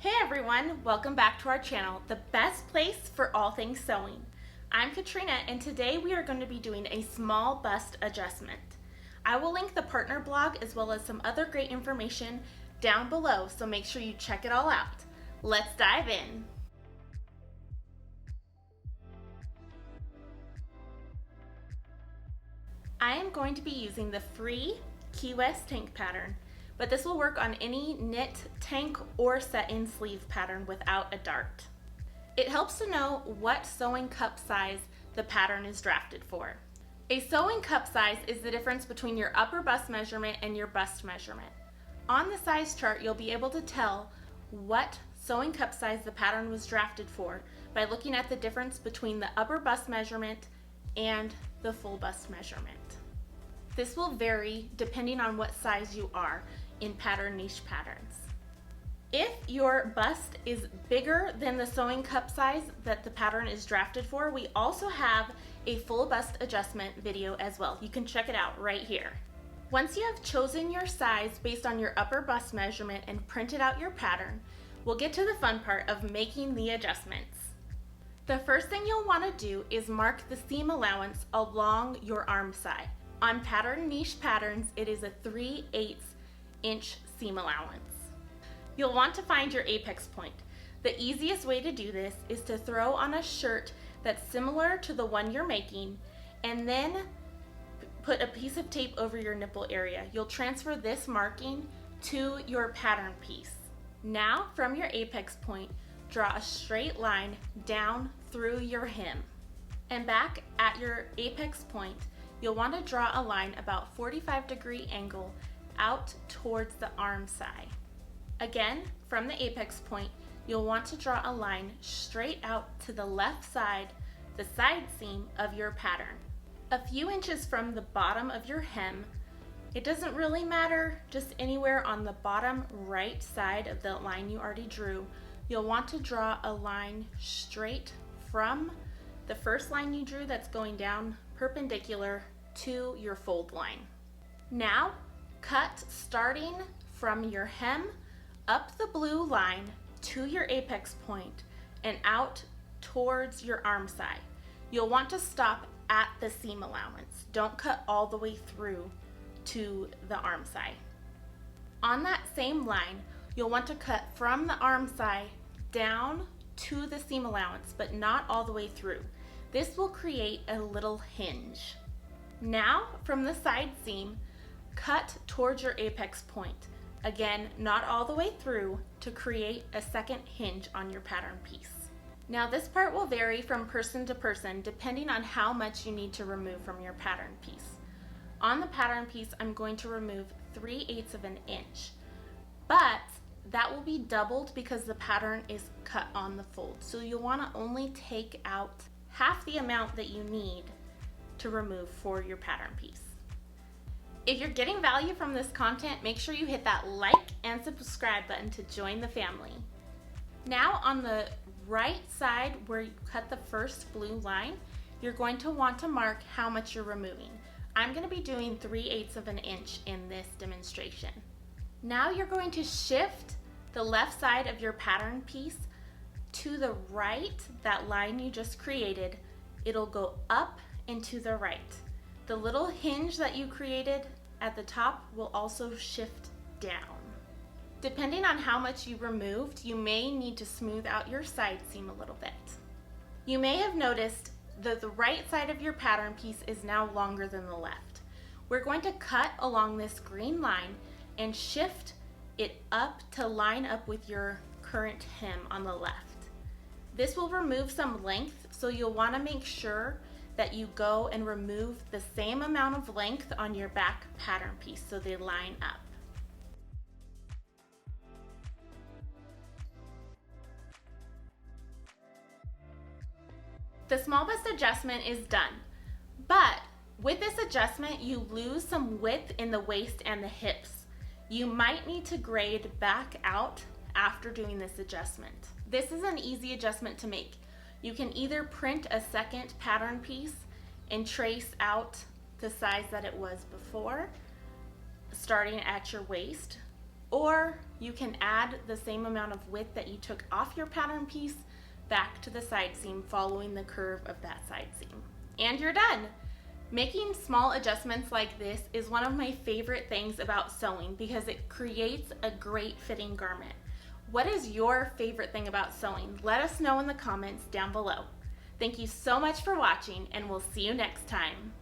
Hey everyone, welcome back to our channel, the best place for all things sewing. I'm Katrina and today we are going to be doing a small bust adjustment. I will link the partner blog as well as some other great information down below, so make sure you check it all out. Let's dive in. I am going to be using the free Key West tank pattern, but this will work on any knit, tank, or set-in sleeve pattern without a dart. It helps to know what sewing cup size the pattern is drafted for. A sewing cup size is the difference between your upper bust measurement and your bust measurement. On the size chart, you'll be able to tell what sewing cup size the pattern was drafted for by looking at the difference between the upper bust measurement and the full bust measurement. This will vary depending on what size you are in pattern niche patterns. If your bust is bigger than the sewing cup size that the pattern is drafted for, we also have a full bust adjustment video as well. You can check it out right here. Once you have chosen your size based on your upper bust measurement and printed out your pattern, we'll get to the fun part of making the adjustments. The first thing you'll want to do is mark the seam allowance along your arm side. On pattern niche patterns, it is a 3/8 inch seam allowance. You'll want to find your apex point. The easiest way to do this is to throw on a shirt that's similar to the one you're making and then put a piece of tape over your nipple area. You'll transfer this marking to your pattern piece. Now, from your apex point, draw a straight line down through your hem. And back at your apex point, you'll want to draw a line about 45-degree angle out towards the arm side. Again, from the apex point, you'll want to draw a line straight out to the left side, the side seam of your pattern. A few inches from the bottom of your hem, it doesn't really matter, just anywhere on the bottom right side of the line you already drew, you'll want to draw a line straight from the first line you drew that's going down perpendicular to your fold line. Now, cut starting from your hem up the blue line to your apex point and out towards your arm side. You'll want to stop at the seam allowance. Don't cut all the way through to the arm side. On that same line, you'll want to cut from the arm side down to the seam allowance, but not all the way through. This will create a little hinge. Now, from the side seam, cut towards your apex point. Again, not all the way through, to create a second hinge on your pattern piece. Now, this part will vary from person to person depending on how much you need to remove from your pattern piece. On the pattern piece, I'm going to remove 3/8 of an inch, but that will be doubled because the pattern is cut on the fold. So you'll want to only take out half the amount that you need to remove for your pattern piece. If you're getting value from this content, make sure you hit that like and subscribe button to join the family. Now, on the right side where you cut the first blue line, you're going to want to mark how much you're removing. I'm going to be doing 3/8 of an inch in this demonstration. Now you're going to shift the left side of your pattern piece to the right, that line you just created. It'll go up and to the right. The little hinge that you created at the top will also shift down. Depending on how much you removed, you may need to smooth out your side seam a little bit. You may have noticed that the right side of your pattern piece is now longer than the left. We're going to cut along this green line and shift it up to line up with your current hem on the left. This will remove some length, so you'll want to make sure that you go and remove the same amount of length on your back pattern piece so they line up. The small bust adjustment is done, but with this adjustment, you lose some width in the waist and the hips. You might need to grade back out after doing this adjustment. This is an easy adjustment to make. You can either print a second pattern piece and trace out the size that it was before, starting at your waist, or you can add the same amount of width that you took off your pattern piece back to the side seam following the curve of that side seam. And you're done! Making small adjustments like this is one of my favorite things about sewing because it creates a great fitting garment. What is your favorite thing about sewing? Let us know in the comments down below. Thank you so much for watching, and we'll see you next time.